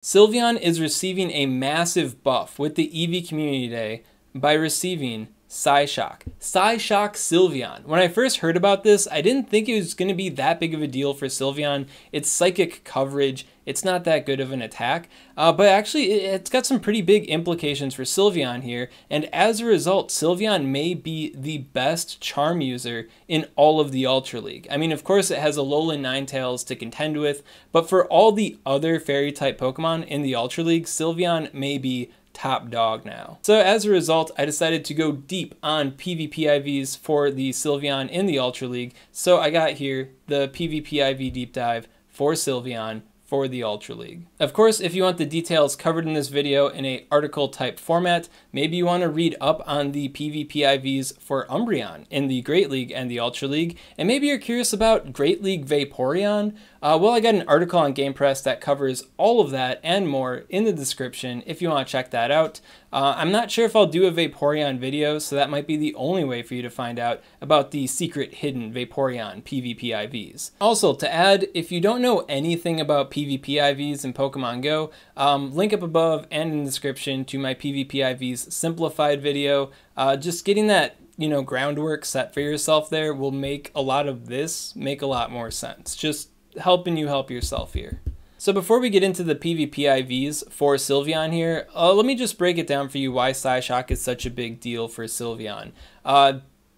Sylveon is receiving a massive buff with the EV Community Day by receiving Psyshock. Psyshock Sylveon. When I first heard about this, I didn't think it was going to be that big of a deal for Sylveon. It's psychic coverage. It's not that good of an attack, but actually it's got some pretty big implications for Sylveon here, and as a result, Sylveon may be the best Charm user in all of the Ultra League. I mean, of course it has Alolan Ninetales to contend with, but for all the other Fairy-type Pokemon in the Ultra League, Sylveon may be top dog now. So as a result, I decided to go deep on PvP IVs for the Sylveon in the Ultra League, so I got here the PvP IV deep dive for Sylveon for the Ultra League. Of course, if you want the details covered in this video in a article type format, maybe you want to read up on the PvP IVs for Umbreon in the Great League and the Ultra League, and maybe you're curious about Great League Vaporeon. Well, I got an article on GamePress that covers all of that and more in the description if you want to check that out. I'm not sure if I'll do a Vaporeon video, so that might be the only way for you to find out about the secret hidden Vaporeon PvP IVs. Also, to add, if you don't know anything about PvP IVs in Pokemon Go, link up above and in the description to my PvP IVs simplified video. Just getting that groundwork set for yourself there will make a lot of this make a lot more sense. Just helping you help yourself here. So before we get into the PvP IVs for Sylveon here, let me just break it down for you why Psyshock is such a big deal for Sylveon.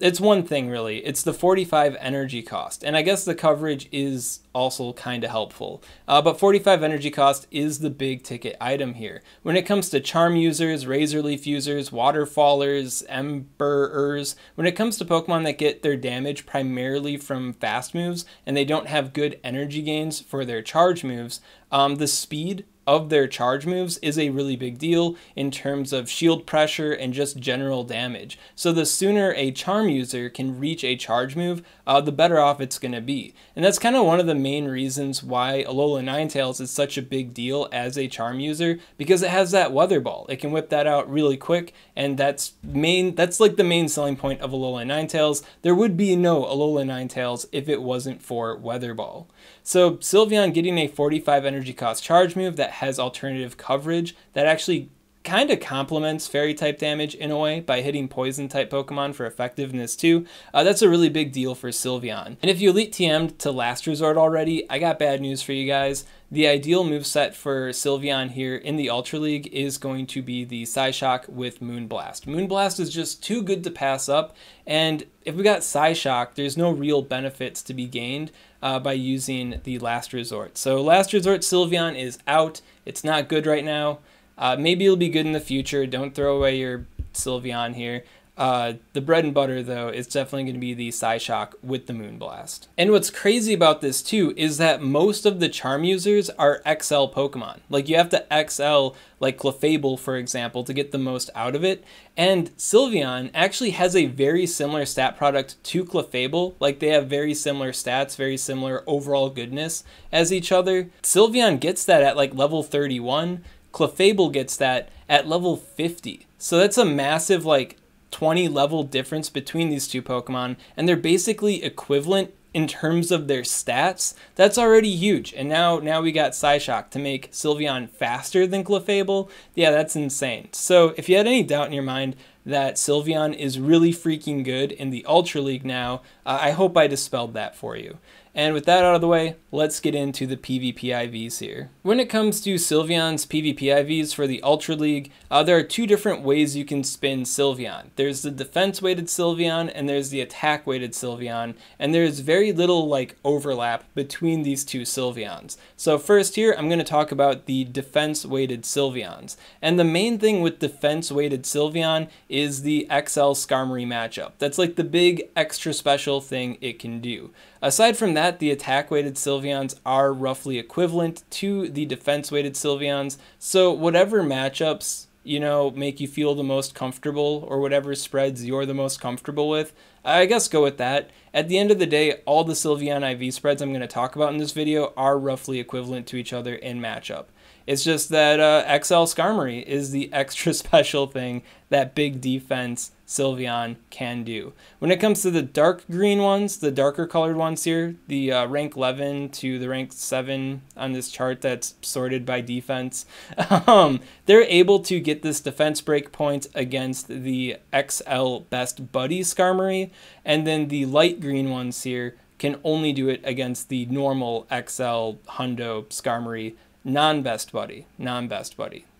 It's one thing really, it's the 45 energy cost, and I guess the coverage is also kind of helpful, but 45 energy cost is the big ticket item here. When it comes to Charm users, Razor Leaf users, Waterfallers, Emberers, when it comes to Pokemon that get their damage primarily from fast moves and they don't have good energy gains for their charge moves, the speed of their charge moves is a really big deal in terms of shield pressure and just general damage. So the sooner a Charm user can reach a charge move, the better off it's going to be. And that's kind of one of the main reasons why Alolan Ninetales is such a big deal as a Charm user, because it has that Weather Ball. It can whip that out really quick, and that's like the main selling point of Alolan Ninetales. There would be no Alolan Ninetales if it wasn't for Weather Ball. So Sylveon getting a 45 energy cost charge move that has alternative coverage that actually kind of complements fairy type damage in a way by hitting poison type Pokemon for effectiveness too. That's a really big deal for Sylveon. And if you Elite TM'd to Last Resort already, I got bad news for you guys. The ideal moveset for Sylveon here in the Ultra League is going to be the Psyshock with Moonblast. Moonblast is just too good to pass up, and if we got Psyshock, there's no real benefits to be gained by using the Last Resort. So Last Resort Sylveon is out. It's not good right now. Maybe it'll be good in the future. Don't throw away your Sylveon here. The bread and butter, though, is definitely going to be the Psyshock with the Moonblast. And what's crazy about this, too, is that most of the Charm users are XL Pokemon. Like, you have to XL, like Clefable, for example, to get the most out of it. And Sylveon actually has a very similar stat product to Clefable. Like, they have very similar stats, very similar overall goodness as each other. Sylveon gets that at, like, level 31. Clefable gets that at level 50. So that's a massive, like, 20 level difference between these two Pokemon, and they're basically equivalent in terms of their stats. That's already huge, and now we got Psyshock to make Sylveon faster than Clefable. Yeah, that's insane. So if you had any doubt in your mind that Sylveon is really freaking good in the Ultra League now, I hope I dispelled that for you. And with that out of the way, let's get into the PvP IVs here. When it comes to Sylveon's PvP IVs for the Ultra League, there are two different ways you can spin Sylveon. There's the defense-weighted Sylveon, and there's the attack-weighted Sylveon, and there's very little like overlap between these two Sylveons. So first here, I'm going to talk about the defense-weighted Sylveons. And the main thing with defense-weighted Sylveon is the XL Skarmory matchup. That's like the big extra special thing it can do. Aside from that, the attack-weighted Sylveons are roughly equivalent to the defense-weighted Sylveons, so whatever matchups, make you feel the most comfortable, or whatever spreads you're the most comfortable with, I guess go with that. At the end of the day, all the Sylveon IV spreads I'm going to talk about in this video are roughly equivalent to each other in matchup. It's just that XL Skarmory is the extra special thing that big defense Sylveon can do. When it comes to the dark green ones, the darker colored ones here, the rank 11 to the rank 7 on this chart that's sorted by defense, they're able to get this defense breakpoint against the XL Best Buddy Skarmory, and then the light green ones here can only do it against the normal XL Hundo Skarmory, non-Best Buddy.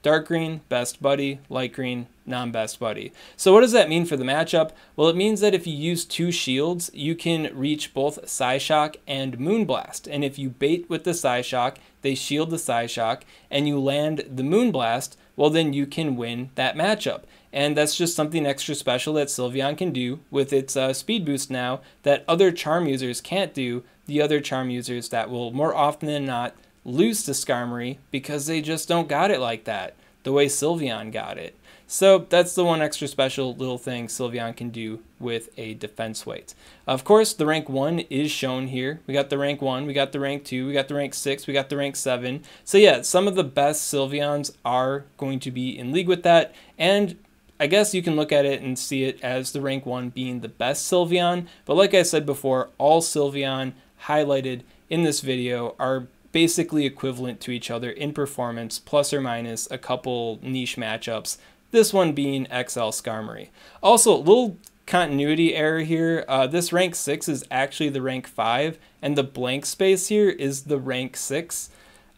Dark green, Best Buddy, light green, non-Best Buddy. So what does that mean for the matchup? Well, it means that if you use 2 shields, you can reach both Psyshock and Moonblast. And if you bait with the Psyshock, they shield the Psyshock, and you land the Moonblast, well then you can win that matchup. And that's just something extra special that Sylveon can do with its speed boost now that other charm users can't do, the other charm users that will more often than not lose to Skarmory because they just don't got it like that, the way Sylveon got it. So that's the one extra special little thing Sylveon can do with a defense weight. Of course, the rank 1 is shown here. We got the rank 1, we got the rank 2, we got the rank 6, we got the rank 7. So yeah, some of the best Sylveons are going to be in league with that, and I guess you can look at it and see it as the rank 1 being the best Sylveon, but like I said before, all Sylveon highlighted in this video are basically equivalent to each other in performance, plus or minus a couple niche matchups, this one being XL Skarmory. Also, a little continuity error here. This rank 6 is actually the rank 5, and the blank space here is the rank 6.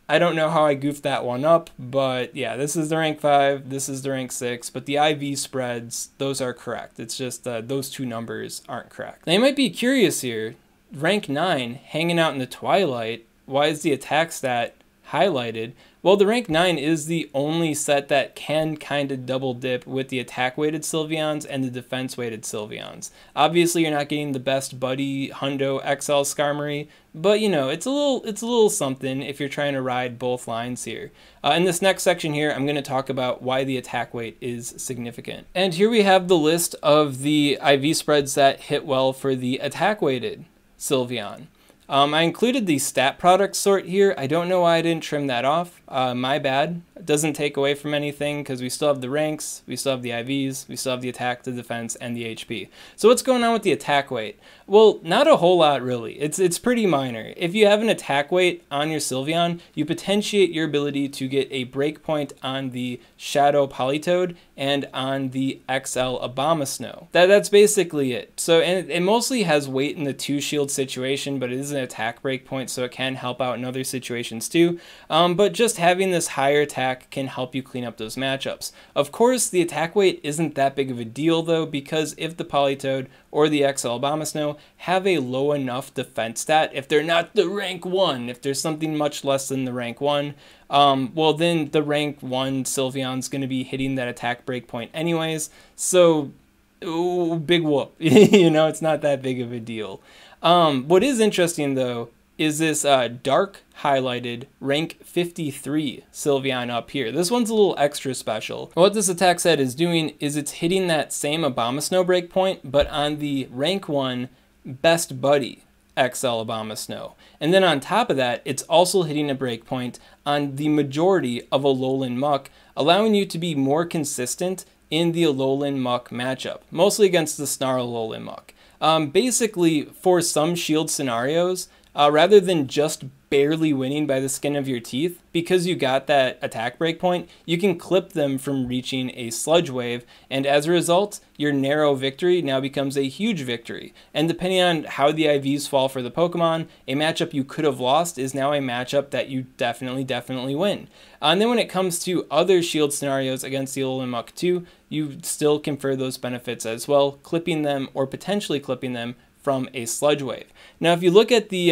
I don't know how I goofed that one up, but yeah, this is the rank 5, this is the rank 6, but the IV spreads, those are correct. It's just those 2 numbers aren't correct. Now you might be curious here, rank 9, hanging out in the twilight, why is the attack stat highlighted? Well, the rank 9 is the only set that can kind of double dip with the attack weighted Sylveons and the defense weighted Sylveons. Obviously, you're not getting the Best Buddy Hundo XL Skarmory, but you know, it's a little something if you're trying to ride both lines here. In this next section here, I'm going to talk about why the attack weight is significant. And here we have the list of the IV spreads that hit well for the attack weighted Sylveon. I included the stat product sort here. I don't know why I didn't trim that off. My bad. It doesn't take away from anything because we still have the ranks, we still have the IVs, we still have the attack, the defense, and the HP. So what's going on with the attack weight? Well, not a whole lot really. It's pretty minor. If you have an attack weight on your Sylveon, you potentiate your ability to get a breakpoint on the Shadow Politoed and on the XL Abomasnow. That's basically it. So, and it mostly has weight in the 2 shield situation, but it is an attack breakpoint, so it can help out in other situations too. But just having this higher attack can help you clean up those matchups. Of course, the attack weight isn't that big of a deal though, because if the Politoed or the XL Abomasnow have a low enough defense stat, if they're not the rank 1, if there's something much less than the rank 1, well then the rank 1 Sylveon's going to be hitting that attack breakpoint anyways, so ooh, big whoop. You know, it's not that big of a deal. What is interesting though is this dark highlighted rank 53 Sylveon up here. This one's a little extra special. What this attack set is doing is it's hitting that same Abomasnow breakpoint, but on the rank 1 Best Buddy XL Abomasnow. And then on top of that, it's also hitting a breakpoint on the majority of Alolan Muck, allowing you to be more consistent in the Alolan Muck matchup, mostly against the Snarl Alolan Muck. Basically, for some shield scenarios, rather than just barely winning by the skin of your teeth, because you got that attack breakpoint, you can clip them from reaching a Sludge Wave, and as a result, your narrow victory now becomes a huge victory. And depending on how the IVs fall for the Pokemon, a matchup you could have lost is now a matchup that you definitely win. And then when it comes to other shield scenarios against the Alolan Muck 2, you still confer those benefits as well, clipping them or potentially clipping them from a Sludge Wave. Now, if you look at the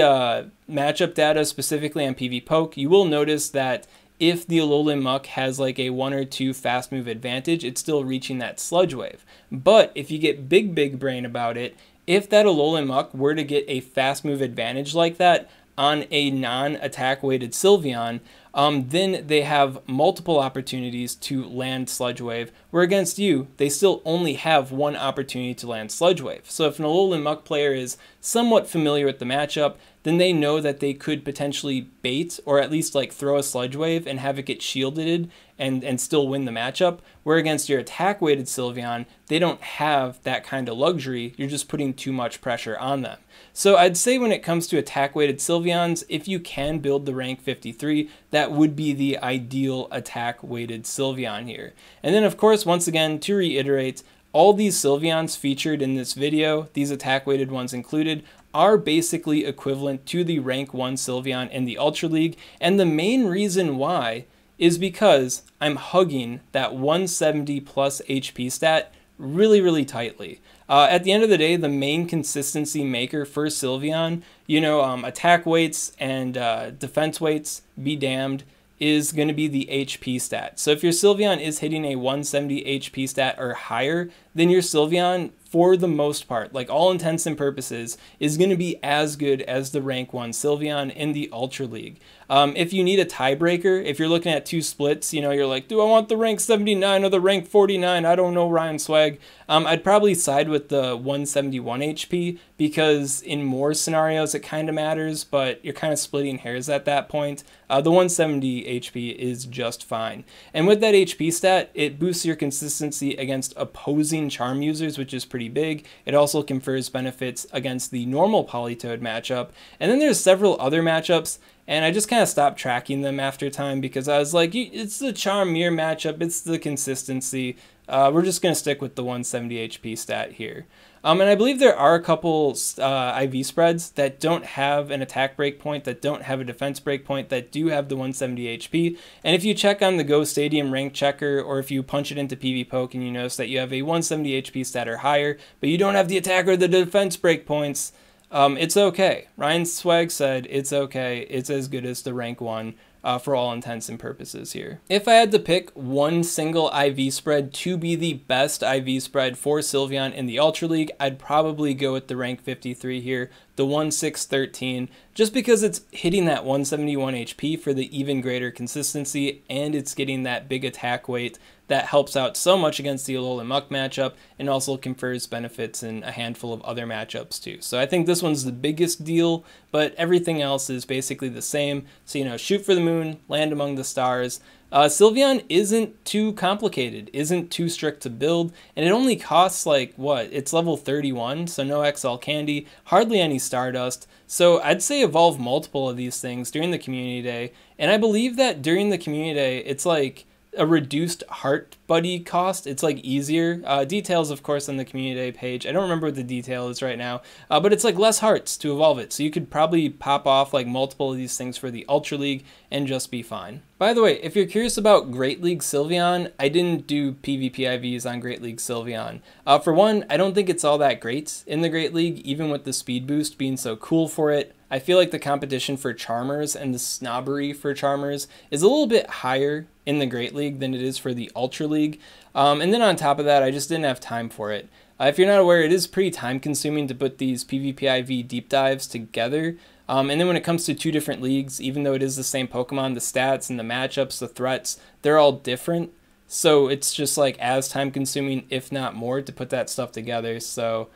matchup data specifically on PvPoke, you will notice that if the Alolan Muck has like a 1 or 2 fast move advantage, it's still reaching that Sludge Wave. But if you get big brain about it, if that Alolan Muck were to get a fast move advantage like that on a non-attack weighted Sylveon, then they have multiple opportunities to land Sludge Wave, where against you, they still only have 1 opportunity to land Sludge Wave. So if an Alolan Muck player is somewhat familiar with the matchup, then they know that they could potentially bait or at least like throw a Sludge Wave and have it get shielded and still win the matchup. Where against your attack weighted Sylveon, they don't have that kind of luxury. You're just putting too much pressure on them. So I'd say when it comes to attack weighted Sylveons, if you can build the rank 53, that would be the ideal attack weighted Sylveon here. And then of course, once again, to reiterate, all these Sylveons featured in this video, these attack weighted ones included, are basically equivalent to the rank 1 Sylveon in the Ultra League. And the main reason why is because I'm hugging that 170 plus HP stat really tightly. At the end of the day, the main consistency maker for Sylveon, attack weights and defense weights, be damned, is going to be the HP stat. So if your Sylveon is hitting a 170 HP stat or higher, then your Sylveon, for the most part, like all intents and purposes, is going to be as good as the rank 1 Sylveon in the Ultra League. If you need a tiebreaker, if you're looking at two splits, you're like, do I want the rank 79 or the rank 49? I don't know, Ryan Swag. I'd probably side with the 171 HP because in more scenarios it kind of matters, but you're kind of splitting hairs at that point. The 170 HP is just fine. And with that HP stat, it boosts your consistency against opposing charm users, which is pretty big. It also confers benefits against the normal Politoed matchup. And then there's several other matchups, and I just kind of stopped tracking them after time because I was like, it's the Charm Mirror matchup, it's the consistency. We're just going to stick with the 170 HP stat here. And I believe there are a couple IV spreads that don't have an attack breakpoint, that don't have a defense breakpoint, that do have the 170 HP. And if you check on the Go Stadium rank checker, or if you punch it into PvPoke and you notice that you have a 170 HP stat or higher, but you don't have the attack or the defense breakpoints, it's okay. Ryan Swag said it's okay. It's as good as the rank 1 for all intents and purposes here. If I had to pick one single IV spread to be the best IV spread for Sylveon in the Ultra League, I'd probably go with the rank 53 here, the 1613, just because it's hitting that 171 HP for the even greater consistency, and it's getting that big attack weight that helps out so much against the Alolan Muck matchup and also confers benefits in a handful of other matchups too. So I think this one's the biggest deal, but everything else is basically the same. So, shoot for the moon, land among the stars. Sylveon isn't too complicated, isn't too strict to build, and it only costs it's level 31, so no XL candy, hardly any Stardust. So I'd say evolve multiple of these things during the community day, and I believe that during the community day, it's like a reduced heart buddy cost. It's like easier. Details, of course, on the community day page. I don't remember what the detail is right now, but it's like less hearts to evolve it. So you could probably pop off like multiple of these things for the Ultra League and just be fine. By the way, if you're curious about Great League Sylveon, I didn't do PvP IVs on Great League Sylveon. For one, I don't think it's all that great in the Great League, even with the speed boost being so cool for it. I feel like the competition for Charmers and the snobbery for Charmers is a little bit higher in the Great League than it is for the Ultra League. And then on top of that, I just didn't have time for it. If you're not aware, it is pretty time consuming to put these PvP IV deep dives together. And then when it comes to two different leagues, even though it is the same Pokemon, the stats and the matchups, the threats, they're all different. So it's just like as time consuming, if not more, to put that stuff together. So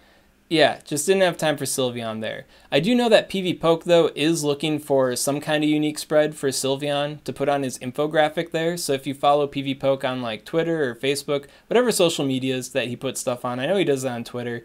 yeah, just didn't have time for Sylveon there. I do know that PvPoke, though, is looking for some kind of unique spread for Sylveon to put on his infographic there. So if you follow PvPoke on like Twitter or Facebook, whatever social medias that he puts stuff on, I know he does that on Twitter,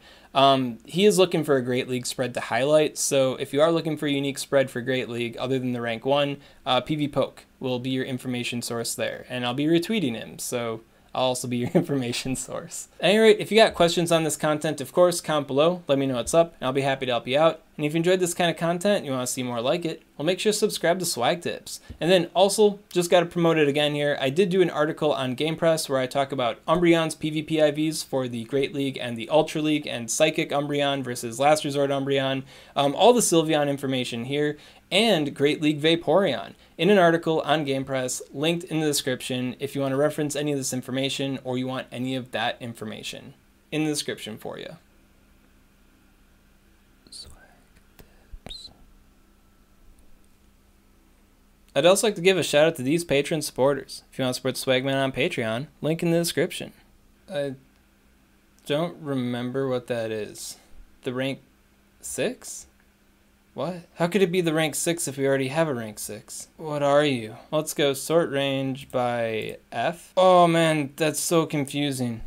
he is looking for a Great League spread to highlight. So if you are looking for a unique spread for Great League other than the rank 1, PvPoke will be your information source there. And I'll be retweeting him, so I'll also be your information source. At any rate, if you got questions on this content, of course, comment below, let me know what's up, and I'll be happy to help you out. And if you enjoyed this kind of content and you want to see more like it, well, make sure to subscribe to Swag Tips. And then also, just got to promote it again here, I did do an article on GamePress where I talk about Umbreon's PvP IVs for the Great League and the Ultra League, and Psychic Umbreon versus Last Resort Umbreon, all the Sylveon information here, and Great League Vaporeon in an article on GamePress, linked in the description if you want to reference any of this information or you want any of that information in the description for you. Swag Tips. I'd also like to give a shout out to these Patreon supporters. If you want to support Swagman on Patreon, link in the description. I don't remember what that is. The rank 6? What? How could it be the rank 6 if we already have a rank 6? What are you? Let's go sort range by F. Oh man, that's so confusing.